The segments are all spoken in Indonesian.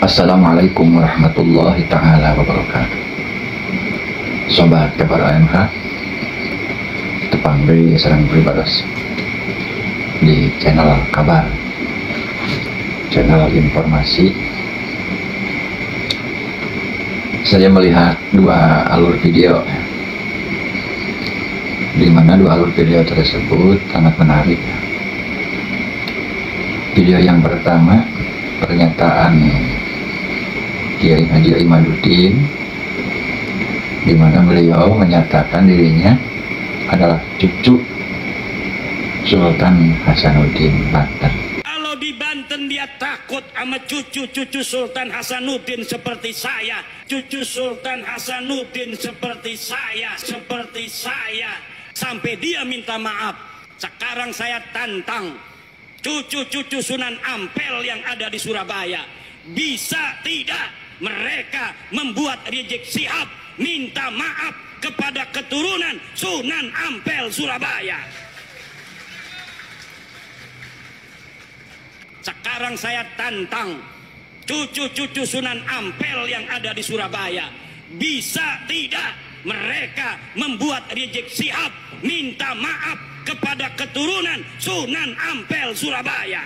Assalamualaikum warahmatullahi ta'ala wabarakatuh. Sobat kabar AMH tepang beri serang beribadas di channel kabar, channel informasi. Saya melihat dua alur video, di mana dua alur video tersebut sangat menarik. Video yang pertama, pernyataan Kiai Haji Imaduddin, di mana beliau menyatakan dirinya adalah cucu Sultan Hasanuddin Banten. Kalau di Banten dia takut sama cucu-cucu Sultan Hasanuddin seperti saya, cucu Sultan Hasanuddin seperti saya, sampai dia minta maaf. Sekarang saya tantang cucu-cucu Sunan Ampel yang ada di Surabaya, bisa tidak mereka membuat rizik Syihab minta maaf kepada keturunan Sunan Ampel Surabaya? Sekarang saya tantang cucu-cucu Sunan Ampel yang ada di Surabaya, bisa tidak mereka membuat rizik Syihab minta maaf kepada keturunan Sunan Ampel Surabaya?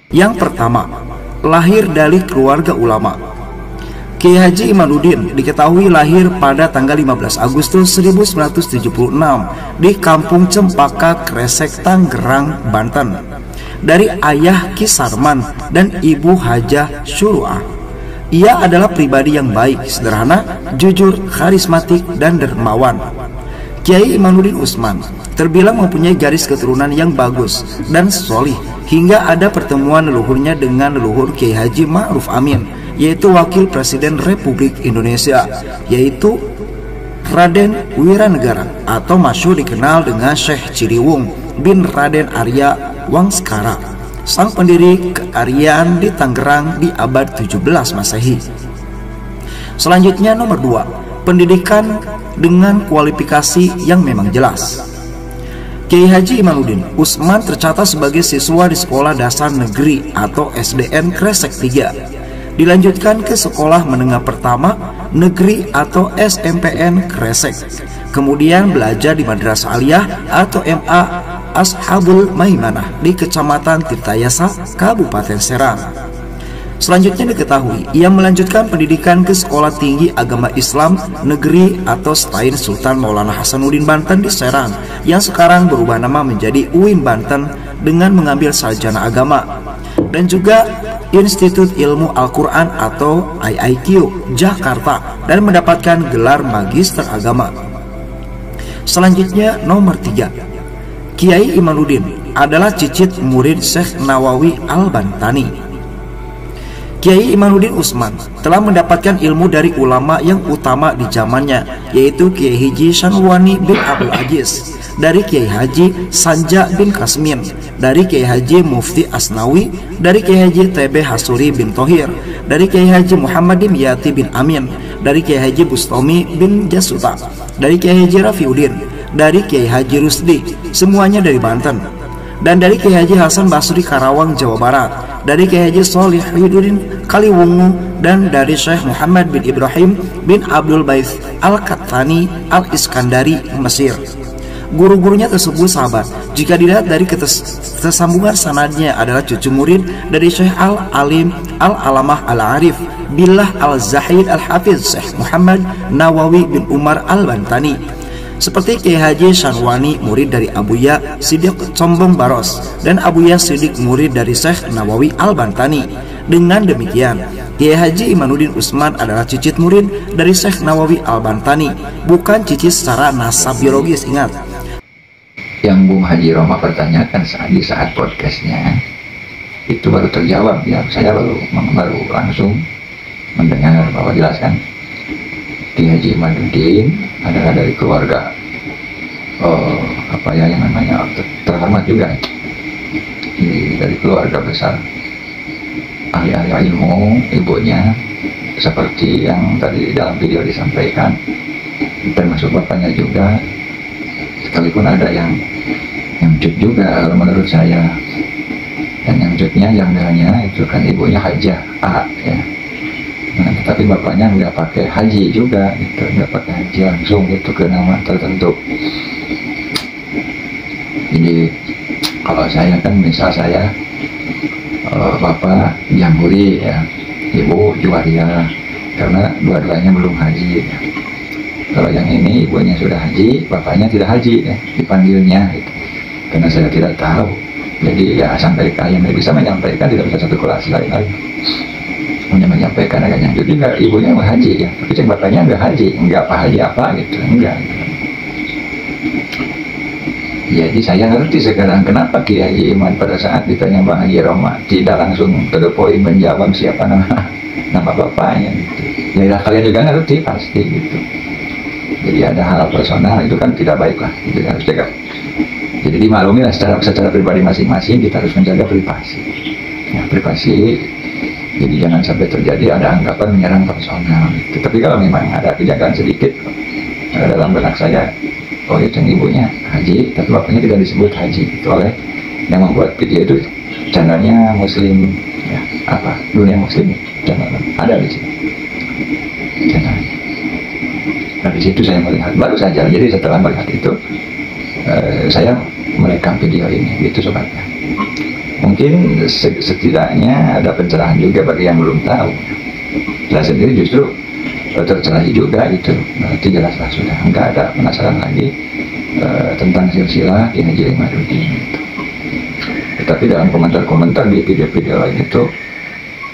Yang pertama, lahir dari keluarga ulama. Kiai Haji Imaduddin diketahui lahir pada tanggal 15 Agustus 1976 di Kampung Cempaka, Kresek, Tangerang, Banten, dari ayah Ki Sarman dan ibu Hajah Syuruah. Ia adalah pribadi yang baik, sederhana, jujur, karismatik, dan dermawan. Kiai Imaduddin Usman terbilang mempunyai garis keturunan yang bagus dan solih, hingga ada pertemuan leluhurnya dengan leluhur Kiai Haji Ma'ruf Amin, yaitu Wakil Presiden Republik Indonesia, yaitu Raden Wiranegara, atau masyhur dikenal dengan Syekh Ciriwung bin Raden Arya Wangskara, sang pendiri kearyaan di Tangerang di abad 17 Masehi. Selanjutnya nomor 2, pendidikan dengan kualifikasi yang memang jelas. Kiai Haji Imaduddin Usman tercatat sebagai siswa di Sekolah Dasar Negeri atau SDN Kresek 3. Dilanjutkan ke Sekolah Menengah Pertama Negeri atau SMPN Kresek. Kemudian belajar di Madrasah Aliyah atau MA Ashabul Maimanah di Kecamatan Tirtayasa, Kabupaten Serang. Selanjutnya diketahui ia melanjutkan pendidikan ke Sekolah Tinggi Agama Islam Negeri atau Stain Sultan Maulana Hasanuddin Banten di Serang, yang sekarang berubah nama menjadi UIN Banten dengan mengambil sarjana agama, dan juga Institut Ilmu Al-Quran atau IIQ Jakarta dan mendapatkan gelar Magister Agama. Selanjutnya nomor 3, Kiai Imaduddin adalah cicit murid Syekh Nawawi Al-Bantani. Kiai Imaduddin Usman telah mendapatkan ilmu dari ulama yang utama di zamannya, yaitu Kiai Haji Shanwani bin Abdul Aziz, dari Kiai Haji Sanja bin Kasmin, dari Kiai Haji Mufti Asnawi, dari Kiai Haji TB Hasuri bin Thohir, dari Kiai Haji Muhammad Dimyati bin Amin, dari Kiai Haji Bustami bin Jasuta, dari Kiai Haji Rafiuddin, dari Kiai Haji Rusdi, semuanya dari Banten, dan dari Kiai Haji Hasan Basri Karawang, Jawa Barat, dari Kiai Haji Solihuddin Kaliwungu, dan dari Syekh Muhammad bin Ibrahim bin Abdul Baith Al-Qattani Al-Iskandari, Mesir. Guru-gurunya tersebut sahabat. Jika dilihat dari kesambungan sanadnya adalah cucu murid dari Syekh Al-Alim Al-Alamah Al-Arif Billah Al-Zahid Al-Hafiz Syekh Muhammad Nawawi bin Umar Al-Bantani. Seperti Kiai Haji Shanwani murid dari Abuya Siddiq Combong Baros, dan Abuya Siddiq murid dari Syekh Nawawi Al-Bantani. Dengan demikian, Kiai Haji Imaduddin Usman adalah cicit murid dari Syekh Nawawi Al-Bantani, bukan cicit secara nasab biologis. Ingat, Yang Bung Haji Roma pertanyakan di saat podcastnya itu baru terjawab, ya. Saya baru langsung mendengar bahwa jelaskan Kiai Haji Imaduddin adalah dari keluarga yang namanya terhormat juga, dari keluarga besar ahli-ahli ilmu. Ibunya seperti yang tadi dalam video disampaikan, termasuk bapaknya juga, sekalipun ada yang nyamcut juga kalau menurut saya. Dan nyamcutnya jamilnya itu kan ibunya Hajah A ya. Nah, tapi bapaknya nggak pakai haji juga gitu, nggak pakai haji langsung gitu ke nama tertentu. Jadi kalau saya kan misal saya bapak Jamburi ya, ibu Juwaria, karena dua-duanya belum haji ya. Kalau yang ini ibunya sudah haji, bapaknya tidak haji ya, dipanggilnya gitu. Karena saya tidak tahu, jadi ya sampaikan yang bisa menyampaikan, tidak bisa satu kelas lain lagi hanya menyampaikan agak nyangkut juga ibunya mau haji ya, tapi cek bapaknya nggak haji, nggak apa haji apa gitu, enggak gitu. Jadi saya ngerti sekarang kenapa Ki Haji Iman pada saat ditanya Bang Haji Roma tidak langsung to the point menjawab siapa nama bapaknya gitu. Ya kalian juga ngerti pasti gitu. Jadi ada hal personal itu kan tidak baik lah, itu harus jaga. Jadi dimaklumi lah secara pribadi masing-masing kita harus menjaga privasi. Ya, privasi. Jadi jangan sampai terjadi ada anggapan menyerang personal gitu. Tapi kalau memang ada kejagaan sedikit dalam benak saya, oh itu yang ibunya haji, tapi bapaknya tidak disebut haji gitu, oleh yang membuat video itu channelnya Muslim ya, apa dunia Muslim channel ada di sini channelnya. Nah di situ saya melihat baru saja, jadi setelah melihat itu saya merekam video ini gitu sobatnya. Mungkin setidaknya ada pencerahan juga bagi yang belum tahu. Saya sendiri justru tercerahi juga gitu, berarti jelaslah sudah nggak ada penasaran lagi tentang silsilah Ki Haji Imaduddin gitu. Tetapi dalam komentar-komentar di video-video lain itu,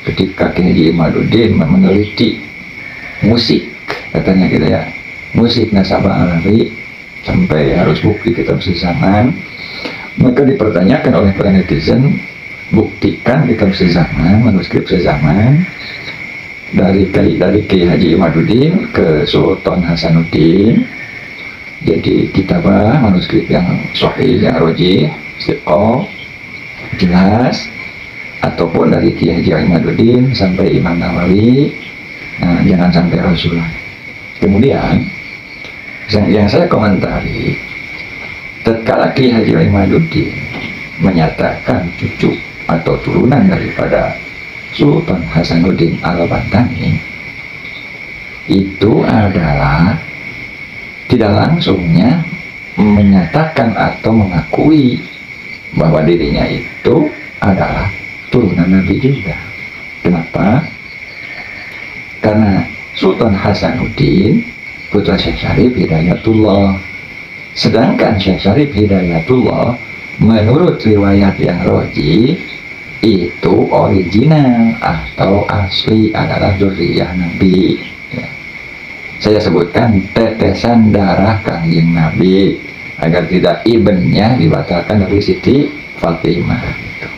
ketika Ki Haji Imaduddin meneliti musik, katanya gitu ya, musik nasabah alawi sampai harus bukti kitab sezaman, maka dipertanyakan oleh para netizen, buktikan kitab sezaman, manuskrip sezaman dari Ki Haji Imaduddin ke Sultan Hasanuddin, jadi kitabah manuskrip yang sahih, yang rojih, istiqomah, jelas, ataupun dari Ki Haji Imaduddin sampai Imam Nawawi, nah, jangan sampai Rasulullah. Kemudian yang saya komentari, tatkala Ki Haji Imaduddin menyatakan cucu atau turunan daripada Sultan Hasanuddin Al-Bantani, itu adalah tidak langsungnya menyatakan atau mengakui bahwa dirinya itu adalah turunan Nabi juga. Kenapa? Karena Sultan Hasanuddin putra Syekh Syarif Hidayatullah, sedangkan Syekh Syarif Hidayatullah menurut riwayat yang rojih itu original atau asli adalah dzurriyyah Nabi ya. Saya sebutkan tetesan darah Kangjeng Nabi agar tidak ibnnya dibatalkan dari Siti Fatimah gitu.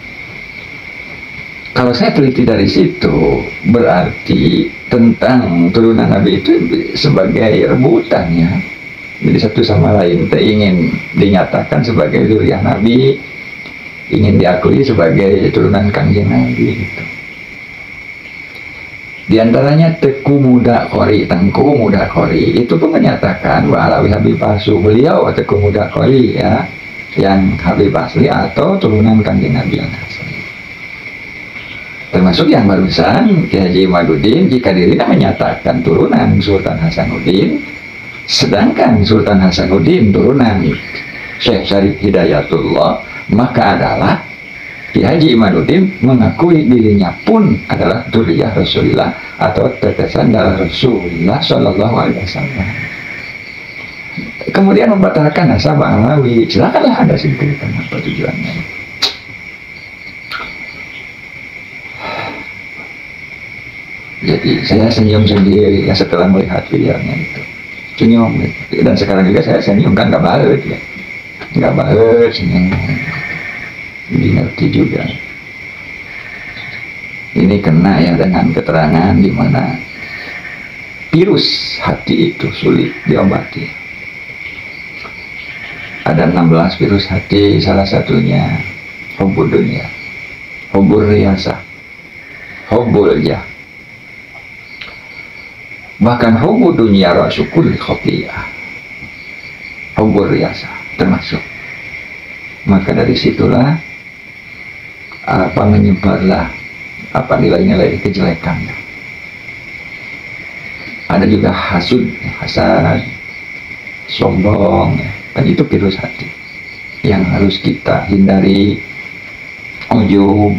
Kalau saya teliti dari situ, berarti tentang turunan Nabi itu sebagai rebutan ya. Jadi satu sama lain ingin dinyatakan sebagai dzurriyyah Nabi, ingin diakui sebagai turunan Kangjeng Nabi gitu. Di antaranya Tengku Muda Qori itu pun menyatakan bahwa Alawi Habib palsu, beliau Tengku Muda Qori ya, yang Habib asli atau turunan Kangjeng Nabi yang asli. Termasuk yang barusan Ki Haji Imaduddin, jika dirinya menyatakan turunan Sultan Hasanuddin, sedangkan Sultan Hasanuddin turunan Syekh Syarif Hidayatullah, maka adalah Ki Haji Imaduddin mengakui dirinya pun adalah dzurriyyah Rasulullah atau tetesan darah Rasulullah Shallallahu Alaihi Wasallam. Kemudian membatalkan nasabah alawi, silakanlah Anda simpulkan apa tujuannya. Jadi saya senyum sendiri ya setelah melihat videonya itu, senyum gitu. Dan sekarang juga saya senyum kan nggak balet ya, nggak balet senyum. Jadi ngerti juga ini kena ya dengan keterangan di mana virus hati itu sulit diobati. Ada 16 virus hati, salah satunya hubbud dunya, hubbur riyasah, hubbul jah, bahkan hubbud dunya rasukul khotiyah, hubbur riyasah termasuk. maka dari situlah menyebarlah nilai-nilai kejelekan. Ada juga hasud, hasad, sombong, dan itu virus hati yang harus kita hindari. Ujub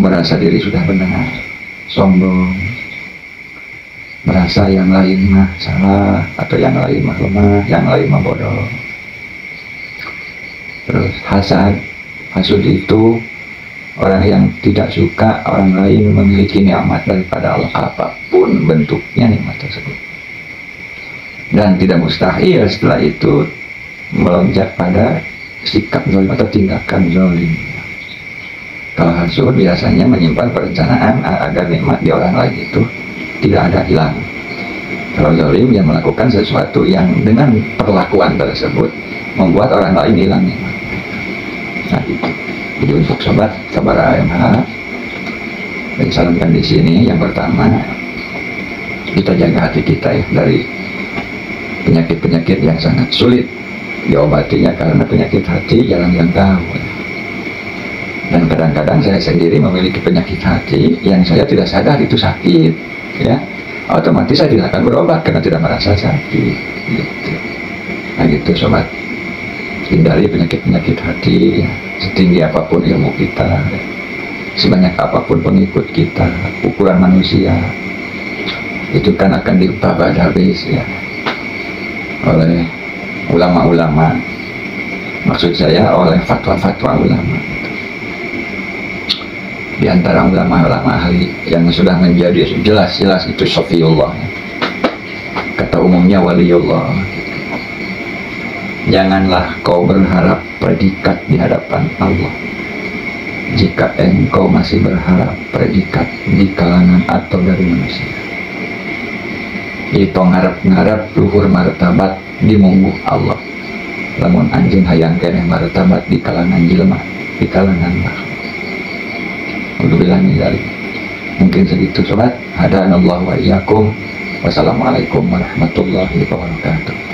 merasa diri sudah benar, sombong, merasa yang lain mah salah, atau yang lain mah lemah, yang lain mah bodoh. Terus hasud itu orang yang tidak suka orang lain memiliki nikmat daripada Allah, apapun bentuknya nikmat tersebut, dan tidak mustahil setelah itu melonjak pada sikap zalim atau tindakan zalim. Kalau hasud biasanya menyimpan perencanaan agar nikmat di orang lain itu tidak ada hilang. Kalau zalim yang melakukan sesuatu yang dengan perlakuan tersebut membuat orang lain hilang nikmat. Nah itu. Jadi untuk sobat kabar AMH, saya sarankan di sini yang pertama, kita jaga hati kita ya dari penyakit-penyakit yang sangat sulit diobatinya, karena penyakit hati jarang yang tahu. Dan kadang-kadang saya sendiri memiliki penyakit hati yang saya tidak sadar itu sakit, ya. Otomatis saya tidak akan berobat karena tidak merasa sakit. Gitu. Nah gitu sobat, hindari penyakit-penyakit hati. Ya. Setinggi apapun ilmu kita, sebanyak apapun pengikut kita, ukuran manusia itu kan akan diubah habis ya oleh ulama-ulama, maksud saya oleh fatwa-fatwa ulama. Di antara ulama-ulama ahli yang sudah menjadi jelas-jelas itu Sofiullah, kata umumnya waliullah. Janganlah kau berharap predikat di hadapan Allah jika engkau masih berharap predikat di kalangan atau dari manusia. Itu ngarep-ngarep luhur martabat di mungguh Allah, lamun anjeun hayang keneh martabat di kalangan jelema, di kalangan makhluk. Alhamdulillah dari mungkin segitu sobat. Hadanallahu wa iyyakum. Wassalamualaikum warahmatullahi wabarakatuh.